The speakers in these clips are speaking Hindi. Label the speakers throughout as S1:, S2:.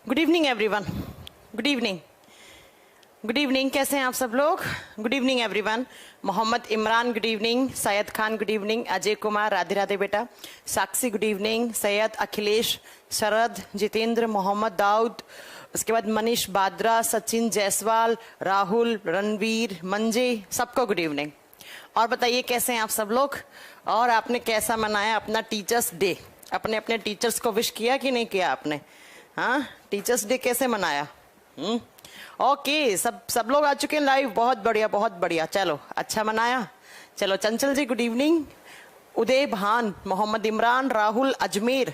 S1: Good evening everyone. Good evening. Good evening. कैसे हैं आप सब लोग? Good evening everyone. Mohammed Imran good evening. Syed Khan good evening. Ajay Kumar Radhe Radhe बेटा। Sakshi good evening. सैयद अखिलेश, शरद, जितेंद्र, मोहम्मद दाऊद, उसके बाद मनीष बाद्रा, सचिन जायसवाल, राहुल, रणवीर, मंजे, सबको गुड इवनिंग। और बताइए कैसे हैं आप सब लोग? और आपने कैसा मनाया अपना टीचर्स डे? अपने अपने टीचर्स को विश किया कि नहीं किया आपने? हाँ, टीचर्स डे कैसे मनाया? ओके, सब लोग आ चुके हैं लाइव। बहुत बढ़िया, बहुत बढ़िया। चलो, अच्छा मनाया। चलो, चंचल जी गुड इवनिंग। उदय भान, मोहम्मद इमरान, राहुल, अजमेर,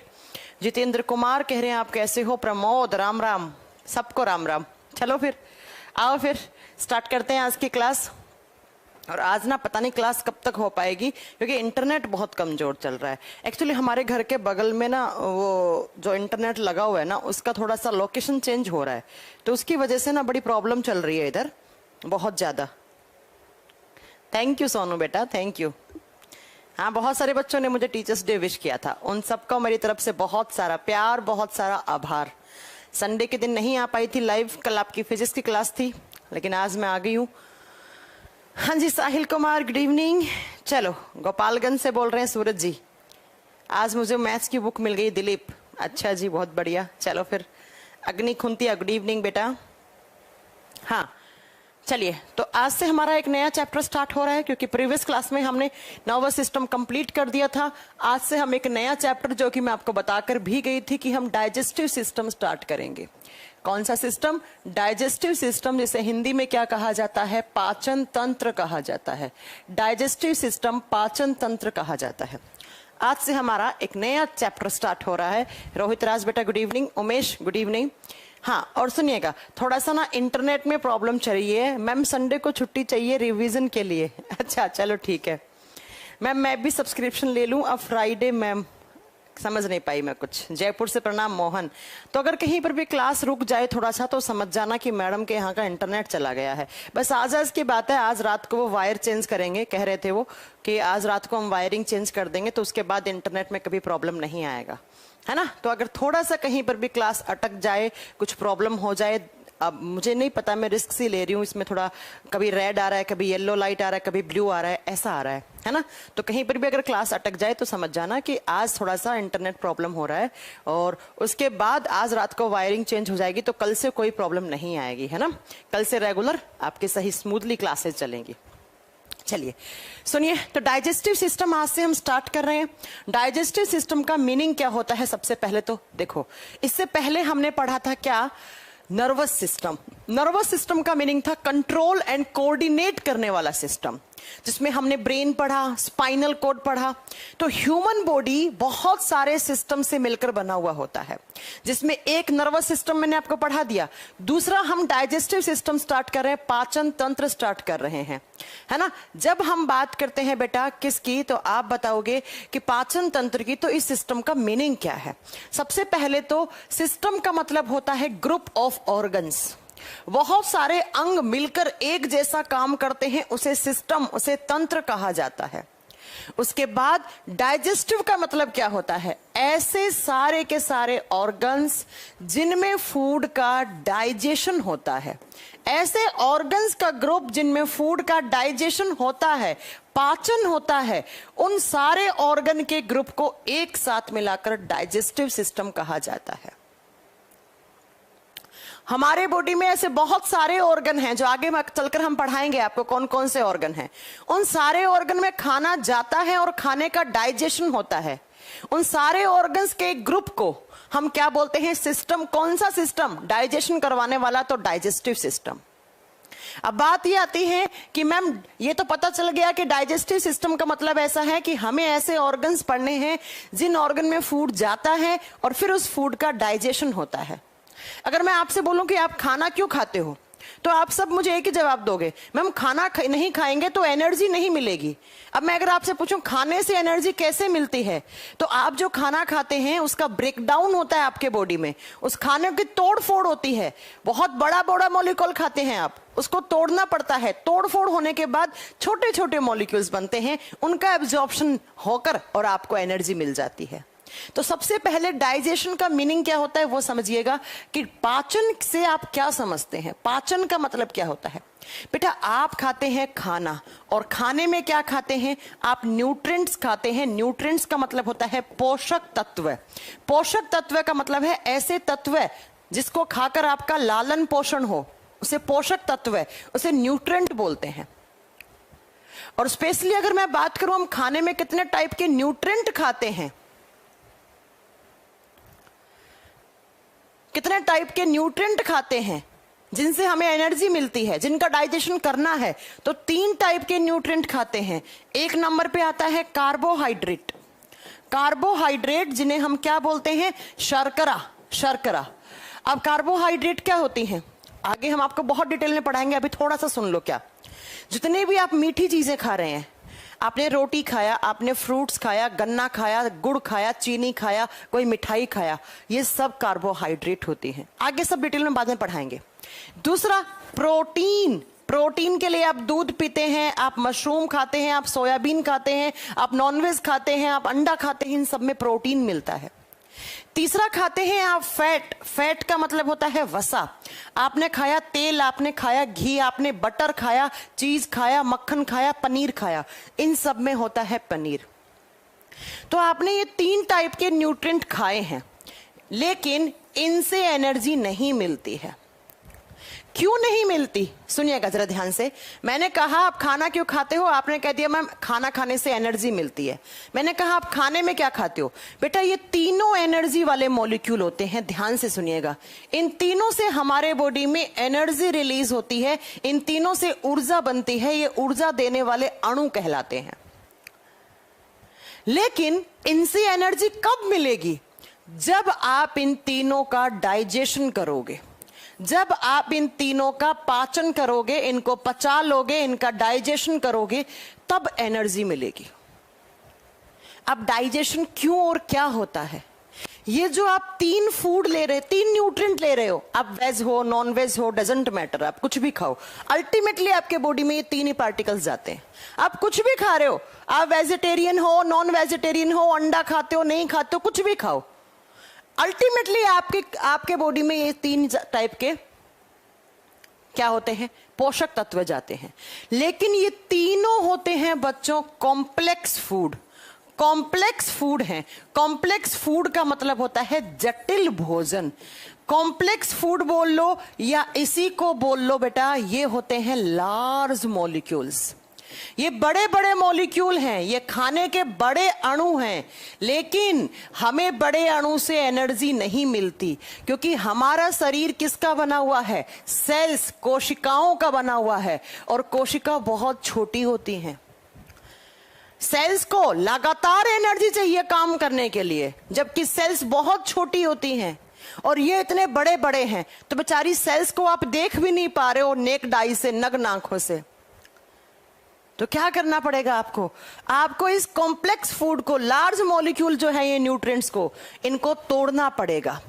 S1: जितेंद्र कुमार कह रहे हैं आप कैसे हो? प्रमोद, राम राम, सबको राम राम। चलो फिर आओ, फिर स्टार्ट करते हैं आज की क्लास। और आज ना पता नहीं क्लास कब तक हो पाएगी, क्योंकि इंटरनेट बहुत कमजोर चल रहा है। एक्चुअली हमारे घर के बगल में ना वो जो इंटरनेट लगा हुआ है ना, उसका थोड़ा सा लोकेशन चेंज हो रहा है, तो उसकी वजह से ना बड़ी प्रॉब्लम चल रही है इधर, बहुत ज्यादा। थैंक यू सोनू बेटा, थैंक यू। हाँ, बहुत सारे बच्चों ने मुझे टीचर्स डे विश किया था, उन सबको मेरी तरफ से बहुत सारा प्यार, बहुत सारा आभार। संडे के दिन नहीं आ पाई थी लाइव, कल आपकी फिजिक्स की क्लास थी, लेकिन आज मैं आ गई हूँ। हाँ जी, साहिल कुमार गुड इवनिंग। चलो, गोपालगंज से बोल रहे हैं सूरज जी। आज मुझे मैथ्स की बुक मिल गई, दिलीप। अच्छा जी, बहुत बढ़िया। चलो फिर, अग्नि खुंतिया गुड इवनिंग बेटा। हाँ, चलिए, तो आज से हमारा एक नया चैप्टर स्टार्ट हो रहा है, क्योंकि प्रीवियस क्लास में हमने नर्वस सिस्टम कंप्लीट कर दिया था। आज से हम एक नया चैप्टर, जो कि मैं आपको बताकर भी गई थी, कि हम डाइजेस्टिव सिस्टम स्टार्ट करेंगे। कौन सा सिस्टम? डाइजेस्टिव सिस्टम, जिसे हिंदी में क्या कहा जाता है? पाचन तंत्र कहा जाता है। डाइजेस्टिव सिस्टम, पाचन तंत्र कहा जाता है। आज से हमारा एक नया चैप्टर स्टार्ट हो रहा है। रोहित राज बेटा good evening. Umesh good evening. हाँ, और सुनिएगा, थोड़ा सा ना इंटरनेट में प्रॉब्लम चल रही है। मैम संडे को छुट्टी चाहिए रिवीजन के लिए। अच्छा, चलो ठीक है मैम, मैं भी सब्सक्रिप्शन ले लूं अब फ्राइडे। मैम समझ नहीं पाई मैं कुछ। जयपुर से प्रणाम मोहन। तो अगर कहीं पर भी क्लास रुक जाए थोड़ा सा, तो समझ जाना कि मैडम के यहाँ का इंटरनेट चला गया है। बस आज की बात है, आज रात को वो वायर चेंज करेंगे, कह रहे थे वो कि आज रात को हम वायरिंग चेंज कर देंगे, तो उसके बाद इंटरनेट में कभी प्रॉब्लम नहीं आएगा, है ना। तो अगर थोड़ा सा कहीं पर भी क्लास अटक जाए, कुछ प्रॉब्लम हो जाए, अब मुझे नहीं पता, मैं रिस्क से ले रही हूँ इसमें। थोड़ा कभी रेड आ रहा है, कभी येलो लाइट आ रहा है, कभी ब्लू आ रहा है, ऐसा आ रहा है ना। तो कहीं पर भी अगर क्लास अटक जाए तो समझ जाना कि आज थोड़ा सा इंटरनेट प्रॉब्लम हो रहा है, और उसके बाद आज रात को वायरिंग चेंज हो जाएगी, तो कल से कोई प्रॉब्लम नहीं आएगी, है ना। कल से रेगुलर आपके सही स्मूथली क्लासेस चलेंगी। चलिए सुनिए, तो डाइजेस्टिव सिस्टम आज से हम स्टार्ट कर रहे हैं। डाइजेस्टिव सिस्टम का मीनिंग क्या होता है? सबसे पहले तो देखो, इससे पहले हमने पढ़ा था क्या? Nervous system. नर्वस सिस्टम का मीनिंग था कंट्रोल एंड कोऑर्डिनेट करने वाला सिस्टम, जिसमें हमने ब्रेन पढ़ा, स्पाइनल कॉर्ड पढ़ा। तो ह्यूमन बॉडी बहुत सारे सिस्टम से मिलकर बना हुआ होता है, जिसमें एक नर्वस सिस्टम मैंने आपको पढ़ा दिया। दूसरा, हम डाइजेस्टिव सिस्टम स्टार्ट कर रहे हैं, पाचन तंत्र स्टार्ट कर रहे हैं, है ना। जब हम बात करते हैं बेटा किसकी, तो आप बताओगे कि पाचन तंत्र की, तो इस सिस्टम का मीनिंग क्या है? सबसे पहले तो सिस्टम का मतलब होता है ग्रुप ऑफ ऑर्गन्स। बहुत सारे अंग मिलकर एक जैसा काम करते हैं, उसे सिस्टम, उसे तंत्र कहा जाता है। उसके बाद डाइजेस्टिव का मतलब क्या होता है? ऐसे सारे के सारे ऑर्गन्स जिनमें फूड का डाइजेशन होता है, ऐसे ऑर्गन्स का ग्रुप जिनमें फूड का डाइजेशन होता है, पाचन होता है, उन सारे ऑर्गन के ग्रुप को एक साथ मिलाकर डाइजेस्टिव सिस्टम कहा जाता है। हमारे बॉडी में ऐसे बहुत सारे ऑर्गन हैं, जो आगे चलकर हम पढ़ाएंगे आपको कौन कौन से ऑर्गन हैं। उन सारे ऑर्गन में खाना जाता है और खाने का डाइजेशन होता है। उन सारे ऑर्गन्स के ग्रुप को हम क्या बोलते हैं? सिस्टम। कौन सा सिस्टम? डाइजेशन करवाने वाला, तो डाइजेस्टिव सिस्टम। अब बात ये आती है कि मैम ये तो पता चल गया कि डाइजेस्टिव सिस्टम का मतलब ऐसा है कि हमें ऐसे ऑर्गन्स पढ़ने हैं जिन ऑर्गन में फूड जाता है और फिर उस फूड का डाइजेशन होता है। अगर मैं आपसे बोलूं कि आप खाना क्यों खाते हो, तो आप सब मुझे एक ही जवाब दोगे, मैम खाना नहीं खाएंगे तो एनर्जी नहीं मिलेगी। अब मैं अगर आपसे पूछूं खाने से एनर्जी कैसे मिलती है, तो आप जो खाना खाते हैं उसका ब्रेकडाउन होता है आपके बॉडी में, उस खाने की तोड़ फोड़ होती है। बहुत बड़ा बड़ा मॉलिक्यूल खाते हैं आप, उसको तोड़ना पड़ता है। तोड़ फोड़ होने के बाद छोटे छोटे मॉलिक्यूल्स बनते हैं, उनका एब्जॉर्प्शन होकर और आपको एनर्जी मिल जाती है। तो सबसे पहले डाइजेशन का मीनिंग क्या होता है वो समझिएगा कि पाचन से आप क्या समझते हैं। पाचन का मतलब क्या होता है बेटा, आप खाते हैं खाना, और खाने में क्या खाते हैं आप, न्यूट्रिएंट्स खाते हैं। न्यूट्रिएंट्स का मतलब होता है पोषक तत्व। पोषक तत्व का मतलब है ऐसे तत्व जिसको खाकर आपका लालन पोषण हो, उसे पोषक तत्व है, उसे न्यूट्रिएंट बोलते हैं। और स्पेशली अगर मैं बात करूं हम खाने में कितने टाइप के न्यूट्रिएंट खाते हैं, कितने टाइप के न्यूट्रिएंट खाते हैं जिनसे हमें एनर्जी मिलती है, जिनका डाइजेशन करना है, तो 3 टाइप के न्यूट्रिएंट खाते हैं। एक नंबर पे आता है कार्बोहाइड्रेट। कार्बोहाइड्रेट जिन्हें हम क्या बोलते हैं, शर्करा। शर्करा। अब कार्बोहाइड्रेट क्या होती हैं आगे हम आपको बहुत डिटेल में पढ़ाएंगे, अभी थोड़ा सा सुन लो। क्या जितने भी आप मीठी चीजें खा रहे हैं, आपने रोटी खाया, आपने फ्रूट्स खाया, गन्ना खाया, गुड़ खाया, चीनी खाया, कोई मिठाई खाया, ये सब कार्बोहाइड्रेट होती हैं। आगे सब डिटेल में बाद में पढ़ाएंगे। दूसरा प्रोटीन। प्रोटीन के लिए आप दूध पीते हैं, आप मशरूम खाते हैं, आप सोयाबीन खाते हैं, आप नॉनवेज खाते हैं, आप अंडा खाते हैं, इन सब में प्रोटीन मिलता है। तीसरा खाते हैं आप फैट। फैट का मतलब होता है वसा। आपने खाया तेल, आपने खाया घी, आपने बटर खाया, चीज खाया, मक्खन खाया, पनीर खाया, इन सब में होता है पनीर। तो आपने ये 3 टाइप के न्यूट्रिएंट खाए हैं, लेकिन इनसे एनर्जी नहीं मिलती है। क्यों नहीं मिलती सुनिएगा जरा ध्यान से। मैंने कहा आप खाना क्यों खाते हो, आपने कह दिया मैम खाना खाने से एनर्जी मिलती है। मैंने कहा आप खाने में क्या खाते हो, बेटा ये तीनों एनर्जी वाले मॉलिक्यूल होते हैं। ध्यान से सुनिएगा, इन तीनों से हमारे बॉडी में एनर्जी रिलीज होती है, इन तीनों से ऊर्जा बनती है, ये ऊर्जा देने वाले अणु कहलाते हैं। लेकिन इनसे एनर्जी कब मिलेगी, जब आप इन तीनों का डाइजेशन करोगे, जब आप इन तीनों का पाचन करोगे, इनको पचा लोगे, इनका डाइजेशन करोगे, तब एनर्जी मिलेगी। अब डाइजेशन क्यों और क्या होता है, ये जो आप 3 फूड ले रहे, 3 न्यूट्रिएंट ले रहे हो, आप वेज हो नॉन वेज हो डजेंट मैटर, आप कुछ भी खाओ, अल्टीमेटली आपके बॉडी में ये 3 ही पार्टिकल्स जाते हैं। आप कुछ भी खा रहे हो, आप वेजिटेरियन हो नॉन वेजिटेरियन हो, अंडा खाते हो नहीं खाते हो, कुछ भी खाओ, अल्टीमेटली आपके बॉडी में ये 3 टाइप के क्या होते हैं, पोषक तत्व जाते हैं। लेकिन ये तीनों होते हैं बच्चों कॉम्प्लेक्स फूड। कॉम्प्लेक्स फूड हैं। कॉम्प्लेक्स फूड का मतलब होता है जटिल भोजन। कॉम्प्लेक्स फूड बोल लो या इसी को बोल लो बेटा, ये होते हैं लार्ज मॉलिक्यूल्स। ये बड़े बड़े मॉलिक्यूल हैं, ये खाने के बड़े अणु हैं, लेकिन हमें बड़े अणु से एनर्जी नहीं मिलती, क्योंकि हमारा शरीर किसका बना हुआ है, सेल्स, कोशिकाओं का बना हुआ है, और कोशिका बहुत छोटी होती हैं। सेल्स को लगातार एनर्जी चाहिए काम करने के लिए, जबकि सेल्स बहुत छोटी होती हैं, और ये इतने बड़े बड़े हैं, तो बेचारी सेल्स को आप देख भी नहीं पा रहे हो नेक डाई से, नग्न आंखों से। तो क्या करना पड़ेगा आपको इस कॉम्प्लेक्स फूड को, लार्ज मॉलिक्यूल जो है ये न्यूट्रिएंट्स को, इनको तोड़ना पड़ेगा।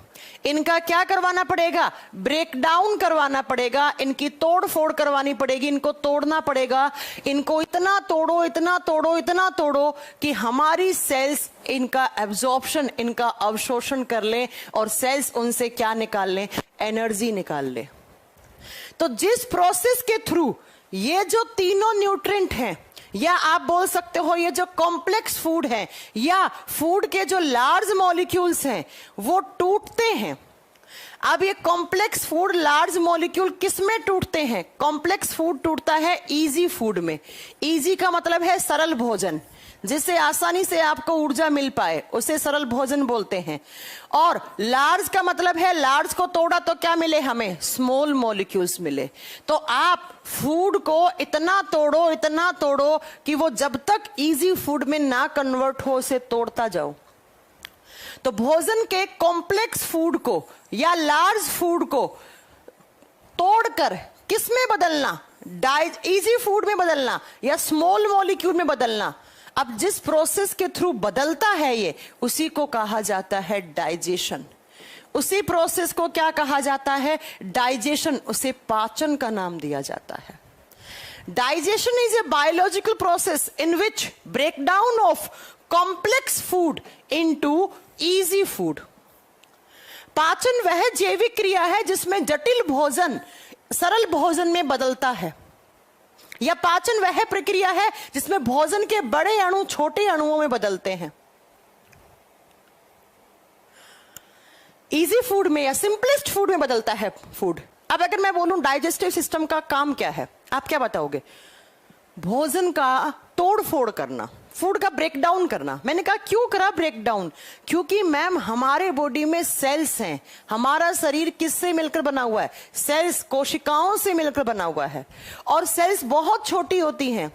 S1: इनका क्या करवाना पड़ेगा, ब्रेक डाउन करवाना पड़ेगा, इनकी तोड़ फोड़ करवानी पड़ेगी, इनको तोड़ना पड़ेगा। इनको इतना तोड़ो, इतना तोड़ो, इतना तोड़ो कि हमारी सेल्स इनका एब्जॉर्प्शन, इनका अवशोषण कर ले, और सेल्स उनसे क्या निकाल लें, एनर्जी निकाल ले। तो जिस प्रोसेस के थ्रू ये जो तीनों न्यूट्रिएंट हैं, या आप बोल सकते हो ये जो कॉम्प्लेक्स फूड है, या फूड के जो लार्ज मॉलिक्यूल्स हैं, वो टूटते हैं। अब ये कॉम्प्लेक्स फूड, लार्ज मॉलिक्यूल किस में टूटते हैं, कॉम्प्लेक्स फूड टूटता है इजी फूड में। इजी का मतलब है सरल भोजन, जिससे आसानी से आपको ऊर्जा मिल पाए, उसे सरल भोजन बोलते हैं। और लार्ज का मतलब है, लार्ज को तोड़ा तो क्या मिले हमें, स्मॉल मॉलिक्यूल्स मिले। तो आप फूड को इतना तोड़ो कि वो जब तक इजी फूड में ना कन्वर्ट हो, उसे तोड़ता जाओ। तो भोजन के कॉम्प्लेक्स फूड को या लार्ज फूड को तोड़कर किस में बदलना, इजी फूड में बदलना या स्मॉल मॉलिक्यूल में बदलना। अब जिस प्रोसेस के थ्रू बदलता है ये, उसी को कहा जाता है डाइजेशन। उसी प्रोसेस को क्या कहा जाता है, डाइजेशन। उसे पाचन का नाम दिया जाता है। Digestion is a biological process in which breakdown of complex food into easy food. पाचन वह जैविक क्रिया है जिसमें जटिल भोजन सरल भोजन में बदलता है, या पाचन वह प्रक्रिया है जिसमें भोजन के बड़े अणु छोटे अणुओं में बदलते हैं। इजी फूड में या सिंपलेस्ट फूड में बदलता है फूड। अब अगर मैं बोलूं डाइजेस्टिव सिस्टम का काम क्या है, आप क्या बताओगे? भोजन का तोड़ फोड़ करना, फूड का ब्रेक डाउन करना। मैंने कहा क्यों करा ब्रेक डाउन? क्योंकि मैम हमारे बॉडी में सेल्स हैं। हमारा शरीर किससे मिलकर बना हुआ है? सेल्स, कोशिकाओं से मिलकर बना हुआ है। और सेल्स बहुत छोटी होती हैं।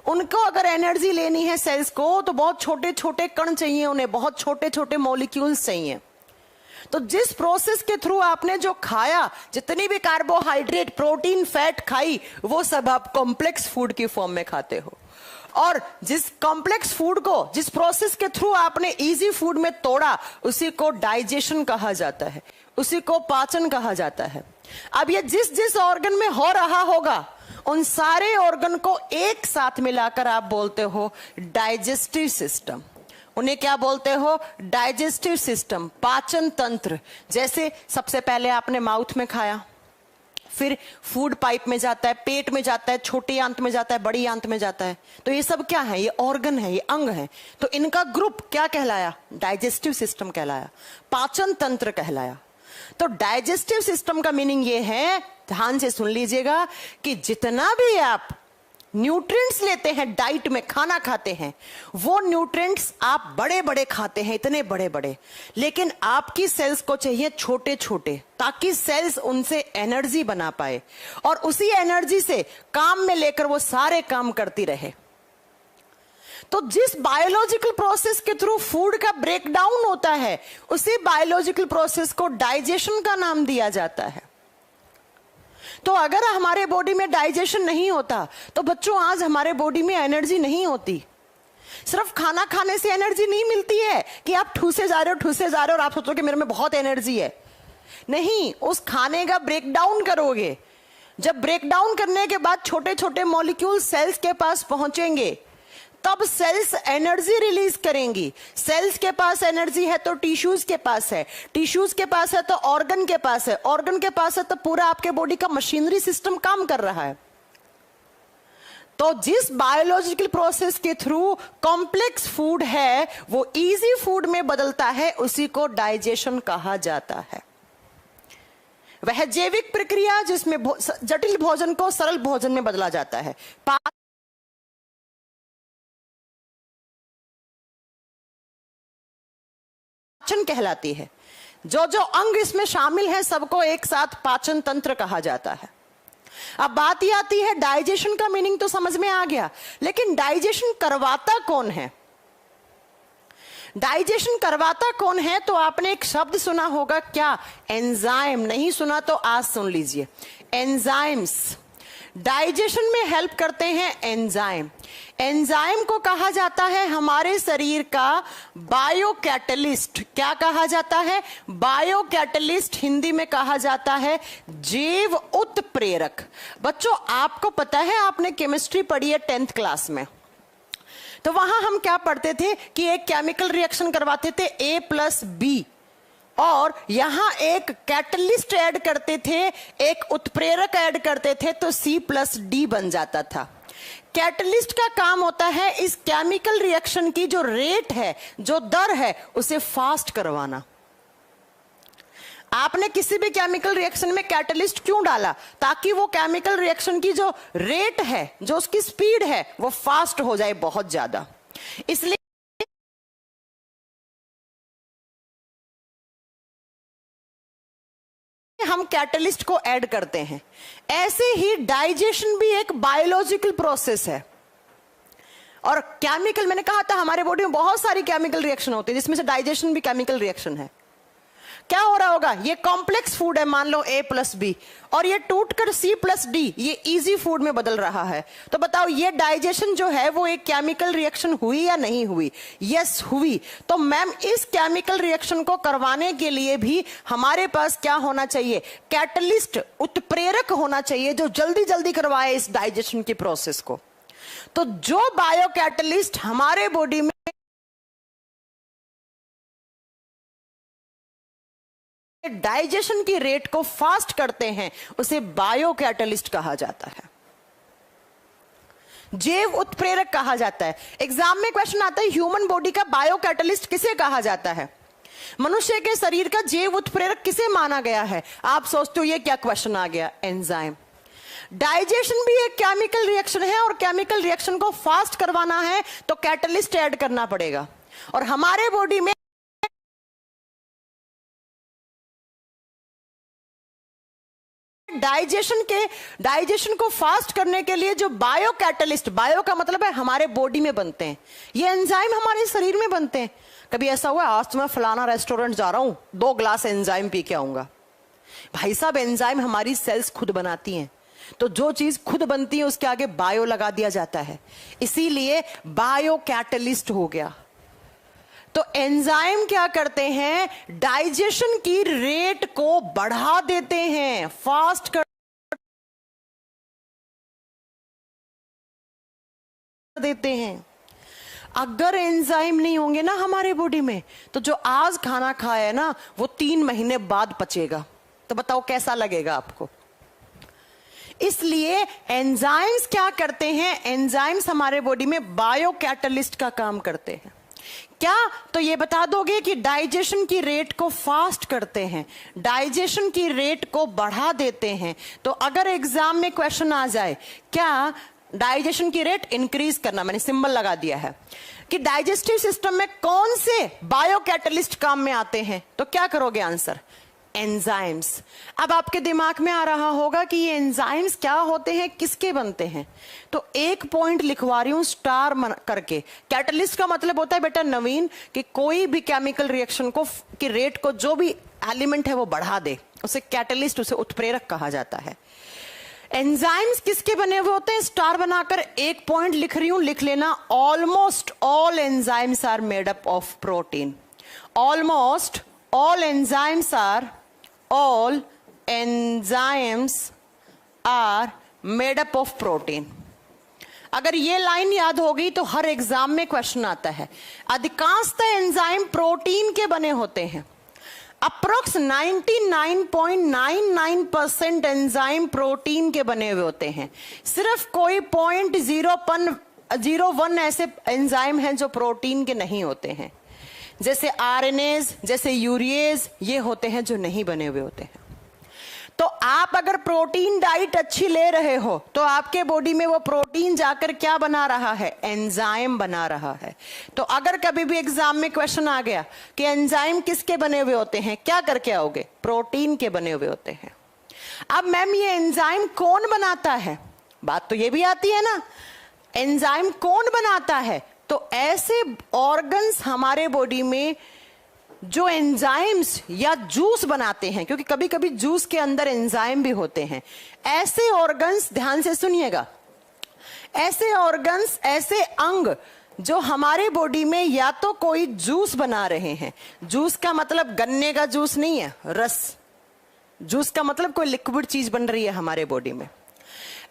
S1: उनको अगर एनर्जी लेनी है सेल्स को, तो बहुत छोटे छोटे कण चाहिए, उन्हें बहुत छोटे छोटे मॉलिक्यूल्स चाहिए। तो जिस प्रोसेस के थ्रू आपने जो खाया, जितनी भी कार्बोहाइड्रेट, प्रोटीन, फैट खाई, वो सब आप कॉम्प्लेक्स फूड की फॉर्म में खाते हो। और जिस कॉम्प्लेक्स फूड को, जिस प्रोसेस के थ्रू आपने इजी फूड में तोड़ा, उसी को डाइजेशन कहा जाता है, उसी को पाचन कहा जाता है। अब ये जिस जिस ऑर्गन में हो रहा होगा, उन सारे ऑर्गन को एक साथ मिलाकर आप बोलते हो डाइजेस्टिव सिस्टम। उन्हें क्या बोलते हो? डाइजेस्टिव सिस्टम, पाचन तंत्र। जैसे सबसे पहले आपने माउथ में खाया, फिर फूड पाइप में जाता है, पेट में जाता है, छोटी आंत में जाता है, बड़ी आंत में जाता है। तो ये सब क्या है? ये ऑर्गन है, ये अंग है। तो इनका ग्रुप क्या कहलाया? डाइजेस्टिव सिस्टम कहलाया, पाचन तंत्र कहलाया। तो डाइजेस्टिव सिस्टम का मीनिंग ये है, ध्यान से सुन लीजिएगा, कि जितना भी आप न्यूट्रिएंट्स लेते हैं, डाइट में खाना खाते हैं, वो न्यूट्रिएंट्स आप बड़े बड़े खाते हैं, इतने बड़े बड़े, लेकिन आपकी सेल्स को चाहिए छोटे छोटे, ताकि सेल्स उनसे एनर्जी बना पाए और उसी एनर्जी से काम में लेकर वो सारे काम करती रहे। तो जिस बायोलॉजिकल प्रोसेस के थ्रू फूड का ब्रेक डाउन होता है, उसी बायोलॉजिकल प्रोसेस को डाइजेशन का नाम दिया जाता है। तो अगर हमारे बॉडी में डाइजेशन नहीं होता, तो बच्चों आज हमारे बॉडी में एनर्जी नहीं होती। सिर्फ खाना खाने से एनर्जी नहीं मिलती है कि आप ठूसे जा रहे हो और आप सोचोगे मेरे में बहुत एनर्जी है। नहीं, उस खाने का ब्रेक डाउन करोगे। जब ब्रेक डाउन करने के बाद छोटे छोटे मॉलिक्यूल सेल्स के पास पहुंचेंगे, तब सेल्स एनर्जी रिलीज करेंगी। सेल्स के पास एनर्जी है तो टिश्यूज के पास है, टिश्यूज के पास है तो ऑर्गन के पास है, ऑर्गन के पास है तो पूरा आपके बॉडी का मशीनरी सिस्टम काम कर रहा है। तो जिस बायोलॉजिकल प्रोसेस के थ्रू कॉम्प्लेक्स फूड है वो इजी फूड में बदलता है, उसी को डाइजेशन कहा जाता है। वह जैविक प्रक्रिया जिसमें जटिल भोजन को सरल भोजन में बदला जाता है, पाचन कहलाती है। जो जो अंग इसमें शामिल है सबको एक साथ पाचन तंत्र कहा जाता है। अब बात ये आती है, डाइजेशन का मीनिंग तो समझ में आ गया, लेकिन डाइजेशन करवाता कौन है? डाइजेशन करवाता कौन है? तो आपने एक शब्द सुना होगा, क्या? एंजाइम। नहीं सुना तो आज सुन लीजिए। एंजाइम्स डाइजेशन में हेल्प करते हैं। एंजाइम, एंजाइम को कहा जाता है हमारे शरीर का बायो कैटलिस्ट। क्या कहा जाता है? Bio catalyst. हिंदी में कहा जाता है जैव उत्प्रेरक। बच्चों आपको पता है, आपने केमिस्ट्री पढ़ी है 10th क्लास में, तो वहां हम क्या पढ़ते थे कि एक केमिकल रिएक्शन करवाते थे A+B, और यहां एक कैटलिस्ट ऐड करते थे, एक उत्प्रेरक ऐड करते थे, तो C+D बन जाता था। कैटलिस्ट का काम होता है इस केमिकल रिएक्शन की जो रेट है, जो दर है, उसे फास्ट करवाना। आपने किसी भी केमिकल रिएक्शन में कैटलिस्ट क्यों डाला? ताकि वो केमिकल रिएक्शन की जो रेट है, जो उसकी स्पीड है, वो फास्ट हो जाए बहुत ज्यादा। इसलिए हम कैटलिस्ट को ऐड करते हैं। ऐसे ही डाइजेशन भी एक बायोलॉजिकल प्रोसेस है। और केमिकल, मैंने कहा था हमारे बॉडी में बहुत सारी केमिकल रिएक्शन होती है, जिसमें से डाइजेशन भी केमिकल रिएक्शन है। क्या हो रहा होगा? ये कॉम्प्लेक्स फूड है, मान लो A+B, और ये टूटकर C+D, ये इजी फूड में बदल रहा है। तो बताओ ये डाइजेशन जो है वो एक केमिकल रिएक्शन हुई या नहीं हुई? यस, हुई। तो मैम इस केमिकल रिएक्शन को करवाने के लिए भी हमारे पास क्या होना चाहिए? कैटलिस्ट, उत्प्रेरक होना चाहिए, जो जल्दी जल्दी करवाए इस डाइजेशन की प्रोसेस को। तो जो बायो कैटलिस्ट हमारे बॉडी में डाइजेशन की रेट को फास्ट करते हैं उसे बायो कैटलिस्ट कहा जाता है, जैव उत्प्रेरक कहा जाता है। एग्जाम में क्वेश्चन आता है ह्यूमन बॉडी का बायो कैटलिस्ट किसे कहा जाता है, मनुष्य के शरीर का जैव उत्प्रेरक किसे माना गया है। आप सोचते हो ये क्या क्वेश्चन आ गया, एंजाइम। डाइजेशन भी एक केमिकल रिएक्शन है और केमिकल रिएक्शन को फास्ट करवाना है तो कैटलिस्ट ऐड करना पड़ेगा। और हमारे बॉडी में डाइजेशन को फास्ट करने के लिए जो बायो कैटलिस्ट, बायो का मतलब है हमारे बॉडी में बनते हैं, ये एंजाइम हमारे शरीर में बनते हैं। कभी ऐसा हुआ आज तो मैं फलाना रेस्टोरेंट जा रहा हूं 2 ग्लास एंजाइम पी के आऊंगा। भाई साहब एंजाइम हमारी सेल्स खुद बनाती हैं, तो जो चीज खुद बनती है उसके आगे बायो लगा दिया जाता है, इसीलिए बायो कैटलिस्ट हो गया। तो एंजाइम क्या करते हैं, डाइजेशन की रेट को बढ़ा देते हैं, फास्ट कर देते हैं। अगर एंजाइम नहीं होंगे ना हमारे बॉडी में तो जो आज खाना खाया है ना वो 3 महीने बाद पचेगा। तो बताओ कैसा लगेगा आपको। इसलिए एंजाइम्स क्या करते हैं, एंजाइम्स हमारे बॉडी में बायो कैटलिस्ट का काम करते हैं। क्या तो ये बता दोगे कि डाइजेशन की रेट को फास्ट करते हैं, डाइजेशन की रेट को बढ़ा देते हैं। तो अगर एग्जाम में क्वेश्चन आ जाए क्या डाइजेशन की रेट इंक्रीज करना, मैंने सिंबल लगा दिया है कि डाइजेस्टिव सिस्टम में कौन से बायो कैटलिस्ट काम में आते हैं, तो क्या करोगे आंसर, एंजाइम्स। अब आपके दिमाग में आ रहा होगा कि ये एंजाइम्स क्या होते हैं, किसके बनते हैं, तो एक पॉइंट लिखवा रही हूं स्टार करके। कैटलिस्ट का मतलब होता है बेटा नवीन कि कोई भी केमिकल रिएक्शन को की रेट को जो भी एलिमेंट है वो बढ़ा दे, उसे कैटलिस्ट, उसे उत्प्रेरक कहा जाता है। एंजाइम्स किसके बने हुए होते हैं, स्टार बनाकर एक पॉइंट लिख रही हूं, लिख लेना। Almost all enzymes are made up of protein. Almost all enzymes are made up of protein. अगर ये लाइन याद हो गई तो हर एग्जाम में क्वेश्चन आता है। अधिकांशतः एंजाइम प्रोटीन के बने होते हैं। अप्रोक्स 99.99% एंजाइम प्रोटीन के बने हुए होते हैं। सिर्फ कोई 0.01 ऐसे एंजाइम हैं जो प्रोटीन के नहीं होते हैं, जैसे आरएनएज, जैसे यूरिएज, ये होते हैं जो नहीं बने हुए होते हैं। तो आप अगर प्रोटीन डाइट अच्छी ले रहे हो तो आपके बॉडी में वो प्रोटीन जाकर क्या बना रहा है, एंजाइम बना रहा है। तो अगर कभी भी एग्जाम में क्वेश्चन आ गया कि एंजाइम किसके बने हुए होते हैं, क्या करके आओगे, प्रोटीन के बने हुए होते हैं। अब मैम ये एंजाइम कौन बनाता है, बात तो ये भी आती है ना, एंजाइम कौन बनाता है। तो ऐसे ऑर्गन्स हमारे बॉडी में जो एंजाइम्स या जूस बनाते हैं, क्योंकि कभी कभी जूस के अंदर एंजाइम भी होते हैं, ऐसे ऑर्गन्स, ध्यान से सुनिएगा, ऐसे ऑर्गन्स, ऐसे अंग जो हमारे बॉडी में या तो कोई जूस बना रहे हैं, जूस का मतलब गन्ने का जूस नहीं है, रस, जूस का मतलब कोई लिक्विड चीज बन रही है हमारे बॉडी में।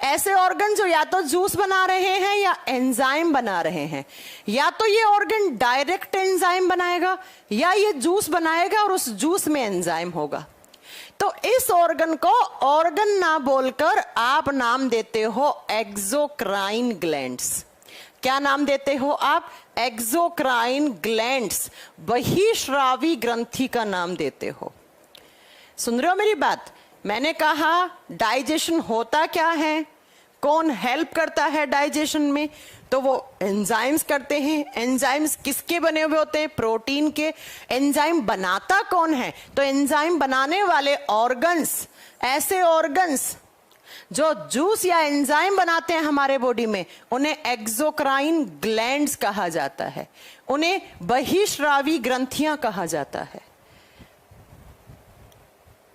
S1: ऐसे ऑर्गन जो या तो जूस बना रहे हैं या एंजाइम बना रहे हैं, या तो ये ऑर्गन डायरेक्ट एंजाइम बनाएगा या ये जूस बनाएगा और उस जूस में एंजाइम होगा। तो इस ऑर्गन को ऑर्गन ना बोलकर आप नाम देते हो एक्सोक्राइन ग्लैंड्स। क्या नाम देते हो आप, एक्सोक्राइन ग्लैंड्स, बहिश्रावी ग्रंथि का नाम देते हो। सुन रहे हो मेरी बात, मैंने कहा डाइजेशन होता क्या है, कौन हेल्प करता है डाइजेशन में, तो वो एंजाइम्स करते हैं। एंजाइम्स किसके बने हुए होते हैं, प्रोटीन के। एंजाइम बनाता कौन है, तो एंजाइम बनाने वाले ऑर्गन्स, ऐसे ऑर्गन्स जो जूस या एंजाइम बनाते हैं हमारे बॉडी में, उन्हें एक्सोक्राइन ग्लैंड्स कहा जाता है, उन्हें बहिश्रावी ग्रंथियां कहा जाता है।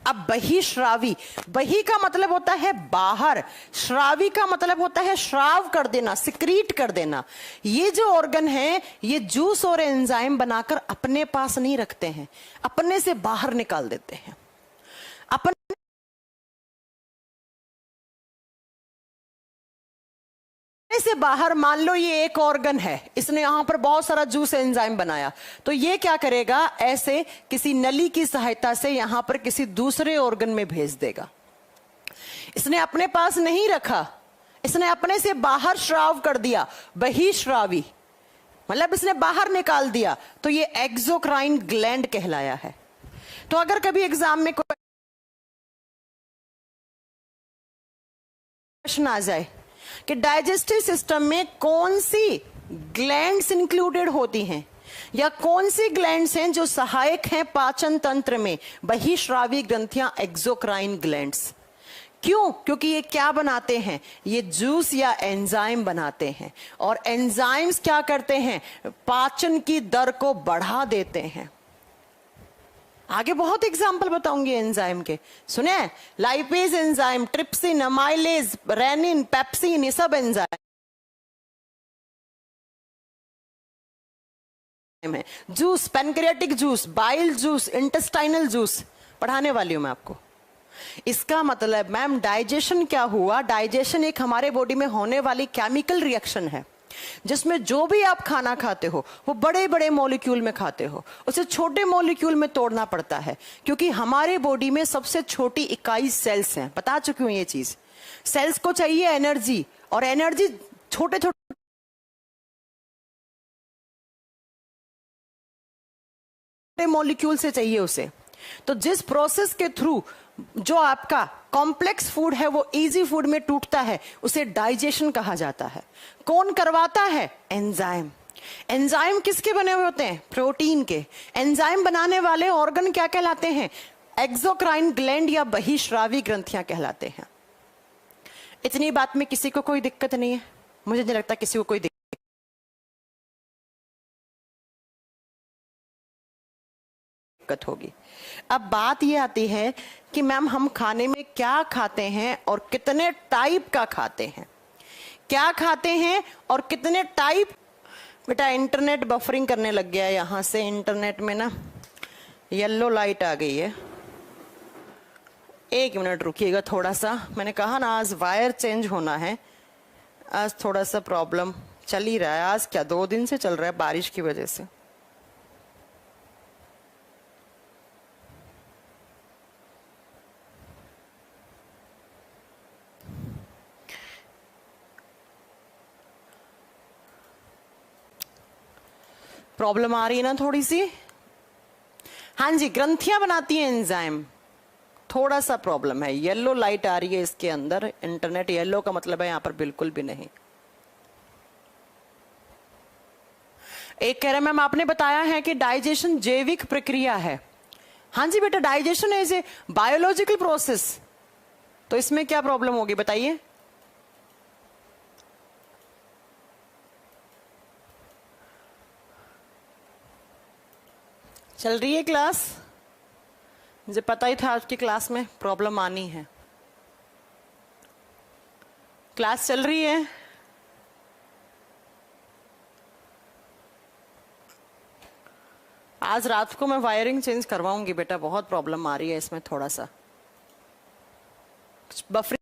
S1: अब बहिश्रावी, बही का मतलब होता है बाहर, श्रावी का मतलब होता है श्राव कर देना, सिक्रीट कर देना। ये जो ऑर्गन है ये जूस और एंजाइम बनाकर अपने पास नहीं रखते हैं, अपने से बाहर निकाल देते हैं। अपने से बाहर मान लो ये एक ऑर्गन है, इसने यहां पर बहुत सारा जूस एंजाइम बनाया, तो ये क्या करेगा, ऐसे किसी नली की सहायता से यहां पर किसी दूसरे ऑर्गन में भेज देगा। इसने अपने पास नहीं रखा, इसने अपने से बाहर श्राव कर दिया, बहिश्रावी, मतलब इसने बाहर निकाल दिया, तो ये एक्सोक्राइन ग्लैंड कहलाया है। तो अगर कभी एग्जाम में क्वेश्चन आ जाए कि डाइजेस्टिव सिस्टम में कौन सी ग्लैंड्स इंक्लूडेड होती हैं या कौन सी ग्लैंड्स हैं जो सहायक हैं पाचन तंत्र में, बहिश्रावी ग्रंथियां, एक्सोक्राइन ग्लैंड्स। क्यों? क्योंकि ये क्या बनाते हैं, ये जूस या एंजाइम बनाते हैं, और एंजाइम्स क्या करते हैं, पाचन की दर को बढ़ा देते हैं। आगे बहुत एग्जाम्पल बताऊंगी एंजाइम के, सुने, lipase enzyme, trypsin, amylase, rennin, pepsin, ये सब एंजाइम है। Juice, pancreatic juice, bile juice, intestinal juice पढ़ाने वाली हूं मैं आपको। इसका मतलब मैम डाइजेशन क्या हुआ, डाइजेशन एक हमारे बॉडी में होने वाली केमिकल रिएक्शन है जिसमें जो भी आप खाना खाते हो वो बड़े बड़े मॉलिक्यूल में खाते हो, उसे छोटे मॉलिक्यूल में तोड़ना पड़ता है, क्योंकि हमारे बॉडी में सबसे छोटी इकाई सेल्स हैं, बता चुकी हूं ये चीज। सेल्स को चाहिए एनर्जी, और एनर्जी छोटे छोटे मॉलिक्यूल से चाहिए उसे। तो जिस प्रोसेस के थ्रू जो आपका कॉम्प्लेक्स फूड है वो इजी फूड में टूटता है, उसे डाइजेशन कहा जाता है। कौन करवाता है, एंजाइम। एंजाइम किसके बने हुए होते हैं, प्रोटीन के। एंजाइम बनाने वाले ऑर्गन क्या कहलाते हैं, एक्सोक्राइन ग्लैंड या बहिश्रावी ग्रंथियां कहलाते हैं। इतनी बात में किसी को कोई दिक्कत नहीं है, मुझे नहीं लगता किसी को कोई दिक्कत होगी। अब बात ये आती है कि मैम हम खाने में क्या खाते हैं और कितने टाइप का खाते हैं, क्या खाते हैं और कितने टाइप। बेटा इंटरनेट बफरिंग करने लग गया है, यहां से इंटरनेट में ना येलो लाइट आ गई है। 1 मिनट रुकिएगा थोड़ा सा, मैंने कहा ना आज वायर चेंज होना है, आज थोड़ा सा प्रॉब्लम चल ही रहा है। आज क्या 2 दिन से चल रहा है बारिश की वजह से। प्रॉब्लम आ रही है ना थोड़ी सी। हाँ जी, ग्रंथियां बनाती हैं एंजाइम, थोड़ा सा प्रॉब्लम है। येलो लाइट आ रही है इसके अंदर, इंटरनेट येलो का मतलब है यहां पर बिल्कुल भी नहीं। एक कह रहे मैम आपने बताया है कि डाइजेशन जैविक प्रक्रिया है। हाँ जी बेटा, digestion is a biological process, तो इसमें क्या प्रॉब्लम होगी बताइए। चल रही है क्लास, मुझे पता ही था आज की क्लास में प्रॉब्लम आनी है। क्लास चल रही है। आज रात को मैं वायरिंग चेंज करवाऊंगी बेटा, बहुत प्रॉब्लम आ रही है इसमें, थोड़ा सा बफरिंग